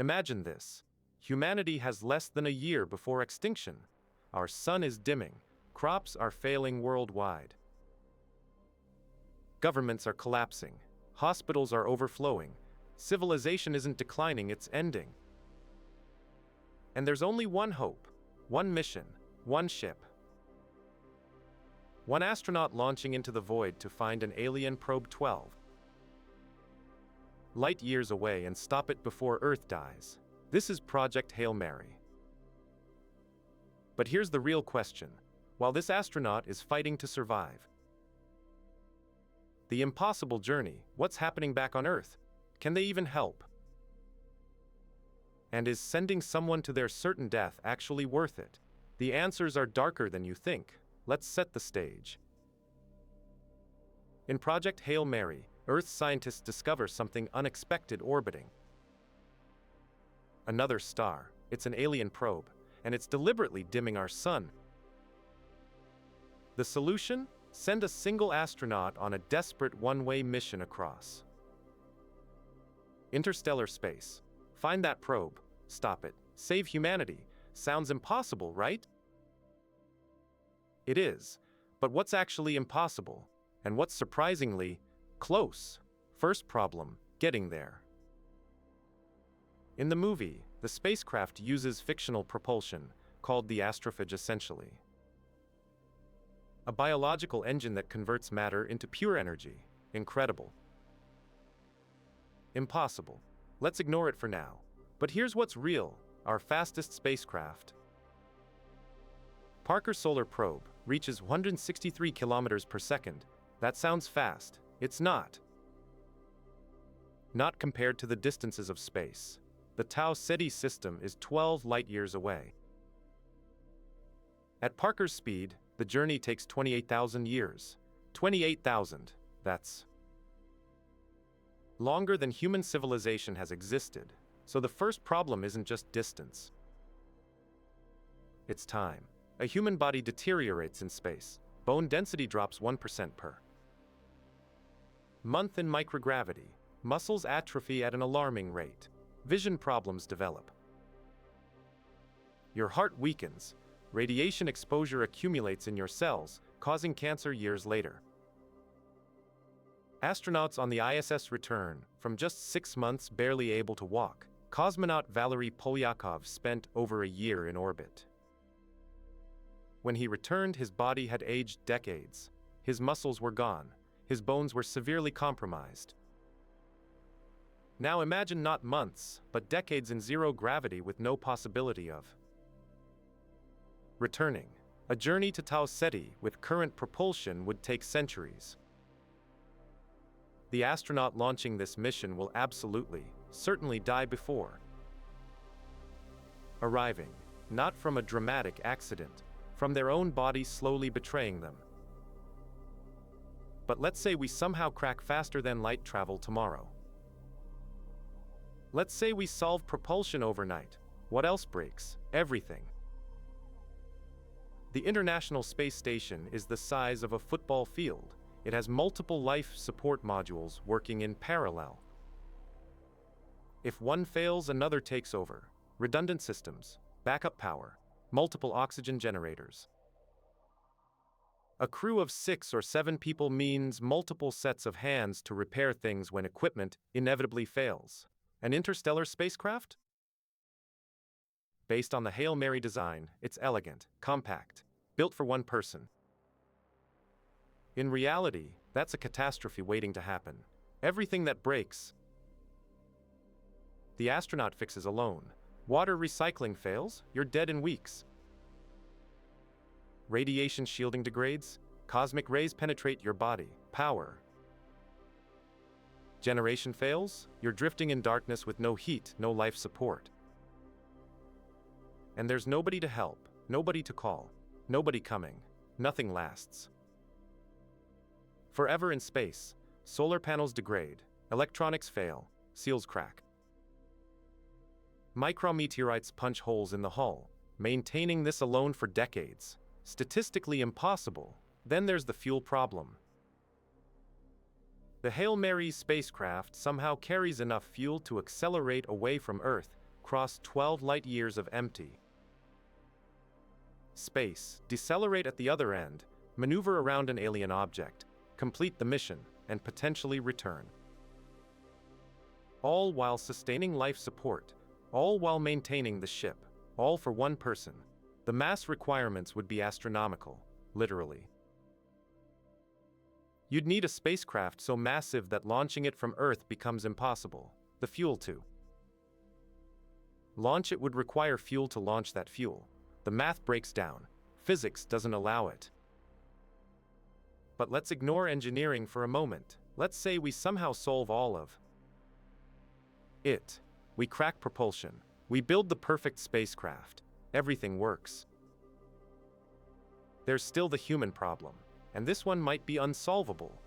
Imagine this. Humanity has less than a year before extinction. Our sun is dimming. Crops are failing worldwide. Governments are collapsing. Hospitals are overflowing. Civilization isn't declining, it's ending. And there's only one hope, one mission, one ship. One astronaut launching into the void to find an alien probe 12 light years away and stop it before Earth dies. This is Project Hail Mary. But here's the real question. While this astronaut is fighting to survive, the impossible journey, what's happening back on Earth? Can they even help? And is sending someone to their certain death actually worth it? The answers are darker than you think. Let's set the stage. In Project Hail Mary, Earth scientists discover something unexpected orbiting another star. It's an alien probe, and it's deliberately dimming our sun. The solution? Send a single astronaut on a desperate one-way mission across interstellar space. Find that probe, stop it, save humanity. Sounds impossible, right? It is, but what's actually impossible? And what's surprisingly close? First problem, getting there. In the movie, the spacecraft uses fictional propulsion, called the astrophage essentially. A biological engine that converts matter into pure energy. Incredible. Impossible. Let's ignore it for now. But here's what's real, our fastest spacecraft. Parker Solar Probe reaches 163 kilometers per second. That sounds fast. It's not. Not compared to the distances of space. The Tau Ceti system is 12 light-years away. At Parker's speed, the journey takes 28,000 years. 28,000, that's longer than human civilization has existed. So the first problem isn't just distance. It's time. A human body deteriorates in space. Bone density drops 1% per month in microgravity. Muscles atrophy at an alarming rate. Vision problems develop. Your heart weakens. Radiation exposure accumulates in your cells, causing cancer years later. Astronauts on the ISS return from just 6 months barely able to walk. Cosmonaut Valery Polyakov spent over a year in orbit. When he returned, his body had aged decades. His muscles were gone. His bones were severely compromised. Now imagine not months, but decades in zero gravity with no possibility of returning. A journey to Tau Ceti with current propulsion would take centuries. The astronaut launching this mission will absolutely, certainly die before arriving, not from a dramatic accident, from their own body slowly betraying them. But let's say we somehow crack faster than light travel tomorrow. Let's say we solve propulsion overnight. What else breaks? Everything. The International Space Station is the size of a football field. It has multiple life support modules working in parallel. If one fails, another takes over. Redundant systems, backup power, multiple oxygen generators. A crew of 6 or 7 people means multiple sets of hands to repair things when equipment inevitably fails. An interstellar spacecraft? Based on the Hail Mary design, it's elegant, compact, built for one person. In reality, that's a catastrophe waiting to happen. Everything that breaks, the astronaut fixes alone. Water recycling fails, you're dead in weeks. Radiation shielding degrades, cosmic rays penetrate your body. Power generation fails, you're drifting in darkness with no heat, no life support. And there's nobody to help, nobody to call, nobody coming. Nothing lasts forever in space. Solar panels degrade, electronics fail, seals crack. Micrometeorites punch holes in the hull, maintaining this alone for decades. Statistically impossible. Then there's the fuel problem. The Hail Mary spacecraft somehow carries enough fuel to accelerate away from Earth, cross 12 light-years of empty space, decelerate at the other end, maneuver around an alien object, complete the mission, and potentially return. All while sustaining life support, all while maintaining the ship, all for one person. The mass requirements would be astronomical, literally. You'd need a spacecraft so massive that launching it from Earth becomes impossible. The fuel to launch it would require fuel to launch that fuel. The math breaks down. Physics doesn't allow it. But let's ignore engineering for a moment. Let's say we somehow solve all of it. We crack propulsion. We build the perfect spacecraft. Everything works. There's still the human problem, and this one might be unsolvable.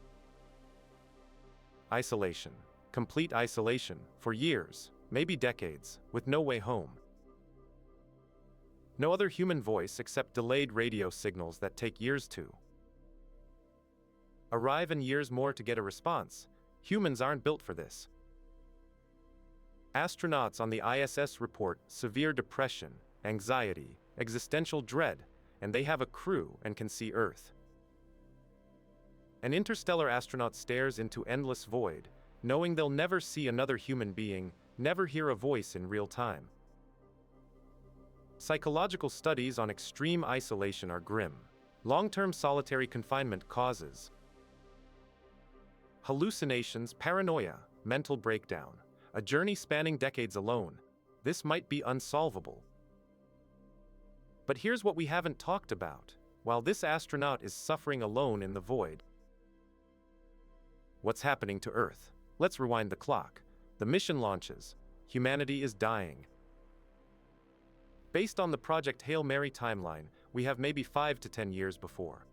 Isolation. Complete isolation, for years, maybe decades, with no way home. No other human voice except delayed radio signals that take years to arrive and years more to get a response. Humans aren't built for this. Astronauts on the ISS report severe depression, anxiety, existential dread, and they have a crew and can see Earth. An interstellar astronaut stares into endless void, knowing they'll never see another human being, never hear a voice in real time. Psychological studies on extreme isolation are grim. Long-term solitary confinement causes hallucinations, paranoia, mental breakdown. A journey spanning decades alone. This might be unsolvable. But here's what we haven't talked about. While this astronaut is suffering alone in the void, what's happening to Earth? Let's rewind the clock. The mission launches. Humanity is dying. Based on the Project Hail Mary timeline, we have maybe 5 to 10 years before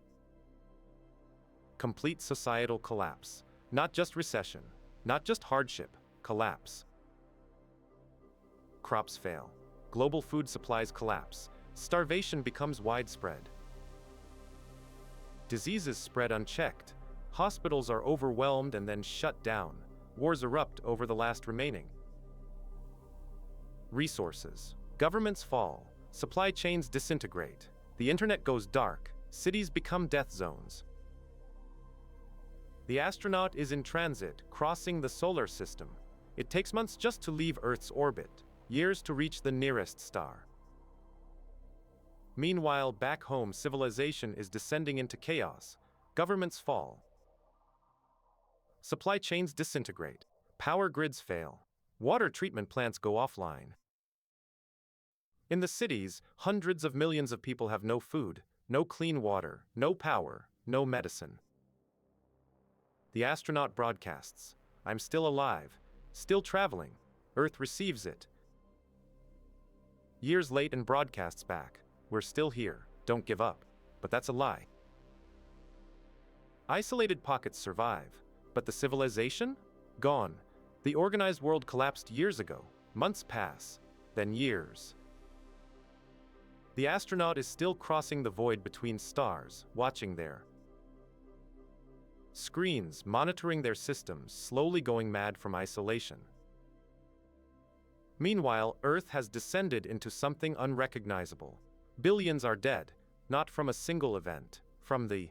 complete societal collapse. Not just recession, not just hardship, collapse. Crops fail. Global food supplies collapse. Starvation becomes widespread. Diseases spread unchecked. Hospitals are overwhelmed and then shut down. Wars erupt over the last remaining resources. Governments fall. Supply chains disintegrate. The internet goes dark. Cities become death zones. The astronaut is in transit, crossing the solar system. It takes months just to leave Earth's orbit, years to reach the nearest star. Meanwhile, back home, civilization is descending into chaos. Governments fall. Supply chains disintegrate. Power grids fail. Water treatment plants go offline. In the cities, hundreds of millions of people have no food, no clean water, no power, no medicine. The astronaut broadcasts, "I'm still alive, still traveling." Earth receives it. Years late and broadcasts back, "We're still here, don't give up." But that's a lie. Isolated pockets survive, but the civilization? Gone. The organized world collapsed years ago. Months pass, then years. The astronaut is still crossing the void between stars, watching their screens, monitoring their systems, slowly going mad from isolation. Meanwhile, Earth has descended into something unrecognizable. Billions are dead, not from a single event, from the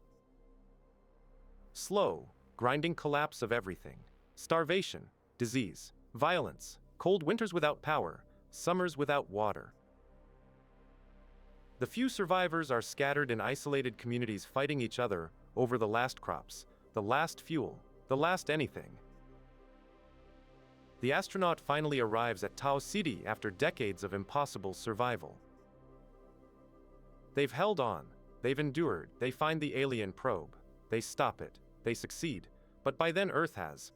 slow, grinding collapse of everything. Starvation, disease, violence, cold winters without power, summers without water. The few survivors are scattered in isolated communities fighting each other over the last crops, the last fuel, the last anything. The astronaut finally arrives at Tau Ceti after decades of impossible survival. They've held on, they've endured, they find the alien probe, they stop it, they succeed, but by then Earth has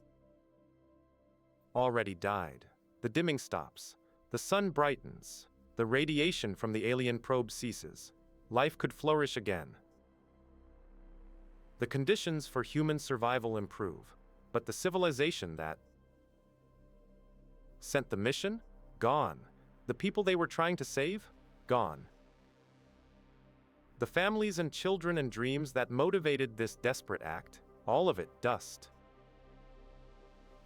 already died. The dimming stops, the sun brightens, the radiation from the alien probe ceases. Life could flourish again. The conditions for human survival improve, but the civilization that sent the mission? Gone. The people they were trying to save? Gone. The families and children and dreams that motivated this desperate act? All of it dust.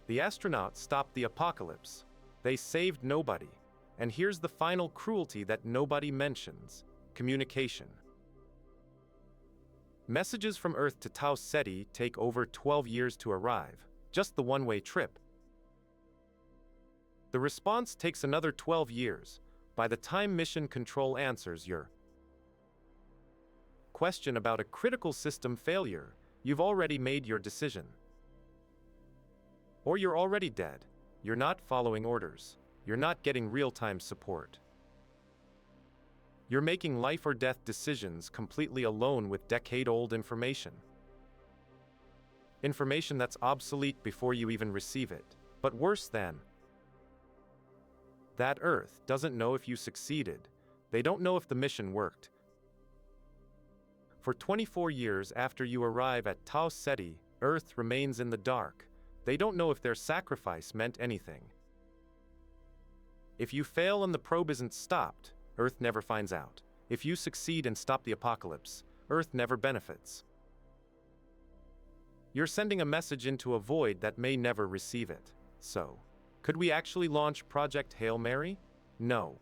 The astronauts stopped the apocalypse. They saved nobody. And here's the final cruelty that nobody mentions: communication. Messages from Earth to Tau Ceti take over 12 years to arrive, just the one-way trip. The response takes another 12 years. By the time mission control answers your question about a critical system failure, you've already made your decision. Or you're already dead. You're not following orders. You're not getting real-time support. You're making life or death decisions completely alone with decade-old information. Information that's obsolete before you even receive it. But worse than that, Earth doesn't know if you succeeded. They don't know if the mission worked. For 24 years after you arrive at Tau Ceti, Earth remains in the dark. They don't know if their sacrifice meant anything. If you fail and the probe isn't stopped, Earth never finds out. If you succeed and stop the apocalypse, Earth never benefits. You're sending a message into a void that may never receive it. So, could we actually launch Project Hail Mary? No.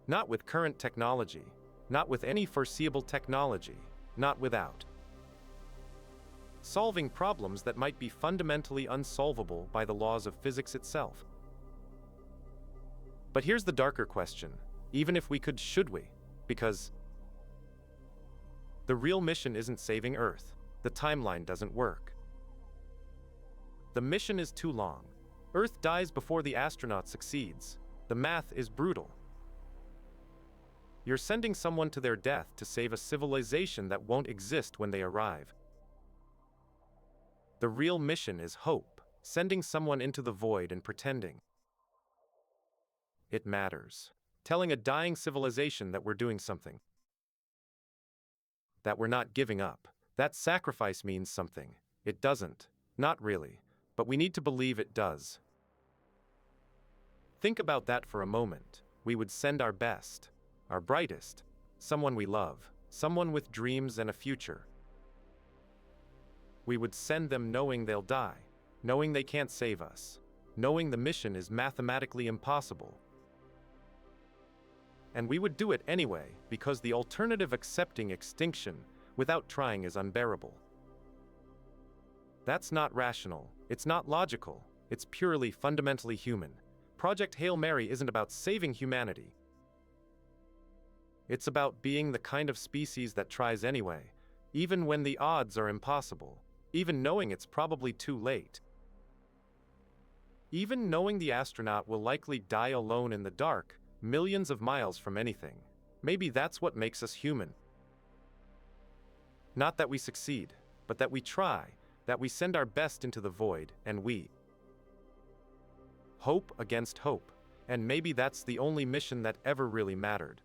Not with current technology. Not with any foreseeable technology. Not without solving problems that might be fundamentally unsolvable by the laws of physics itself. But here's the darker question. Even if we could, should we? Because the real mission isn't saving Earth. The timeline doesn't work. The mission is too long. Earth dies before the astronaut succeeds. The math is brutal. You're sending someone to their death to save a civilization that won't exist when they arrive. The real mission is hope, sending someone into the void and pretending it matters. Telling a dying civilization that we're doing something. That we're not giving up. That sacrifice means something. It doesn't. Not really. But we need to believe it does. Think about that for a moment. We would send our best, our brightest, someone we love, someone with dreams and a future. We would send them knowing they'll die, knowing they can't save us, knowing the mission is mathematically impossible. And we would do it anyway, because the alternative, accepting extinction without trying, is unbearable. That's not rational, it's not logical, it's purely fundamentally human. Project Hail Mary isn't about saving humanity. It's about being the kind of species that tries anyway, even when the odds are impossible, even knowing it's probably too late. Even knowing the astronaut will likely die alone in the dark, millions of miles from anything. Maybe that's what makes us human. Not that we succeed, but that we try, that we send our best into the void, and we hope against hope. And maybe that's the only mission that ever really mattered.